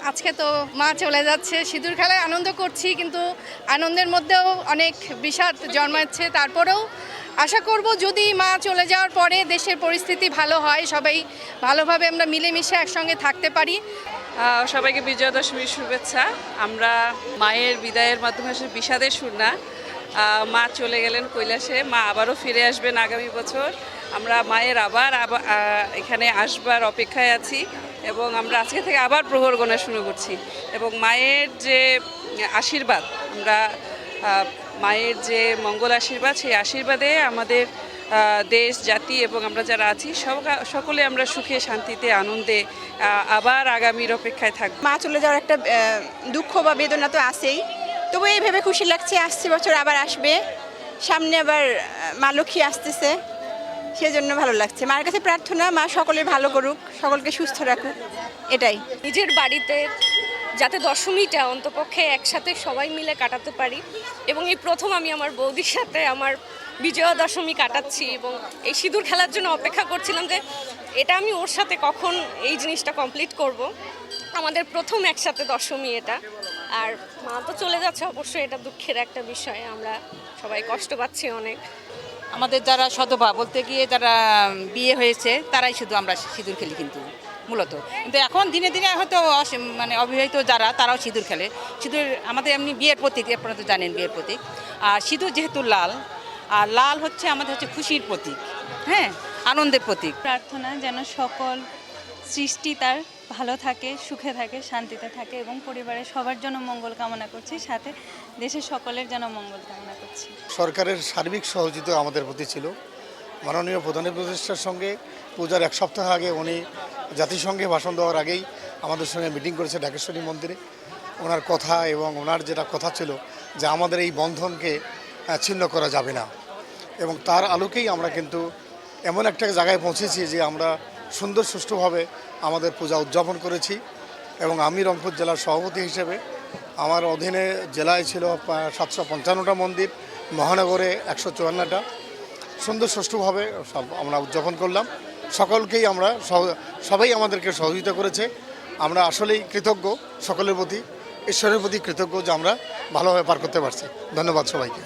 আজকে তো মা চলে যাচ্ছে, সিঁদুর খেলায় আনন্দ করছি, কিন্তু আনন্দের মধ্যেও অনেক বিষাদ জন্মাচ্ছে। তারপরেও আশা করব যদি মা চলে যাওয়ার পরে দেশের পরিস্থিতি ভালো হয়, সবাই ভালোভাবে আমরা মিলেমিশে একসঙ্গে থাকতে পারি। সবাইকে বিজয়া দশমীর শুভেচ্ছা। আমরা মায়ের বিদায়ের মাধ্যমে আসলে বিষাদের সুর না, মা চলে গেলেন কৈলাসে, মা আবারও ফিরে আসবেন আগামী বছর। আমরা মায়ের আবার এখানে আসবার অপেক্ষায় আছি এবং আমরা আজকে থেকে আবার প্রহর গোনা শুরু করছি। এবং মায়ের যে আশীর্বাদ, আমরা মায়ের যে মঙ্গল আশীর্বাদ, সেই আশীর্বাদে আমাদের দেশ, জাতি এবং আমরা যারা আছি সকলে আমরা সুখে, শান্তিতে, আনন্দে আবার আগামীর অপেক্ষায় থাকব। মা চলে যাওয়ার একটা দুঃখ বা বেদনা তো আছেই, তবু এই ভেবে খুশি লাগছে আসছে বছর আবার আসবে, সামনে আবার মা লক্ষ্মী আসতেছে, সেজন্য ভালো লাগছে। মার কাছে প্রার্থনা মা সকলের ভালো করুক, সকলকে সুস্থ রাখুক, এটাই। নিজের বাড়িতে যাতে দশমীটা অন্তপক্ষে একসাথে সবাই মিলে কাটাতে পারি, এবং এই প্রথম আমি আমার বৌদির সাথে আমার বিজয়া দশমী কাটাচ্ছি এবং এই সিঁদুর খেলার জন্য অপেক্ষা করছিলাম যে এটা আমি ওর সাথে কখন এই জিনিসটা কমপ্লিট করব। আমাদের প্রথম একসাথে দশমী এটা, আর মা তো চলে যাচ্ছে, অবশ্যই এটা দুঃখের একটা বিষয়, আমরা সবাই কষ্ট পাচ্ছি অনেক। আমাদের যারা সধবা বলতে গিয়ে যারা বিয়ে হয়েছে তারাই শুধু আমরা সিঁদুর খেলি কিন্তু মূলত। কিন্তু এখন দিনে দিনে হয়তো মানে অবিবাহিত যারা তারাও সিঁদুর খেলে। সিঁদুর আমাদের এমনি বিয়ের প্রতীক, আপনারা তো জানেন বিয়ের প্রতীক। আর সিঁদুর যেহেতু লাল, আর লাল হচ্ছে আমাদের হচ্ছে খুশির প্রতীক, হ্যাঁ, আনন্দের প্রতীক। প্রার্থনা যেন সকল সৃষ্টি তার ভালো থাকে, সুখে থাকে, শান্তিতে থাকে এবং পরিবারের সবার জন্য মঙ্গল কামনা করছি, সাথে দেশের সকলের যেন মঙ্গল কামনা করছি। সরকারের সার্বিক সহযোগিতা আমাদের প্রতি ছিল। মাননীয় প্রধান উপদেষ্টার সঙ্গে পূজার এক সপ্তাহ আগে উনি জাতিসংঘে ভাষণ দেওয়ার আগেই আমাদের সঙ্গে মিটিং করেছে ঢাকেশ্বরী মন্দিরে। ওনার কথা এবং ওনার যেটা কথা ছিল যে আমাদের এই বন্ধনকে ছিন্ন করা যাবে না, এবং তার আলোকেই আমরা কিন্তু এমন একটা জায়গায় পৌঁছেছি যে আমরা সুন্দর সুষ্ঠুভাবে আমাদের পূজা উদযাপন করেছি। এবং আমি রংপুর জেলার সভাপতি হিসেবে আমার অধীনে জেলায় ছিল 755টা মন্দির, মহানগরে 154টা। সুন্দর সুষ্ঠুভাবে সব আমরা উদযাপন করলাম। সকলকেই আমরা সবাই আমাদেরকে সহযোগিতা করেছে। আমরা আসলেই কৃতজ্ঞ, সকলের প্রতি, ঈশ্বরের প্রতি কৃতজ্ঞ যে আমরা ভালোভাবে পার করতে পারছি। ধন্যবাদ সবাইকে।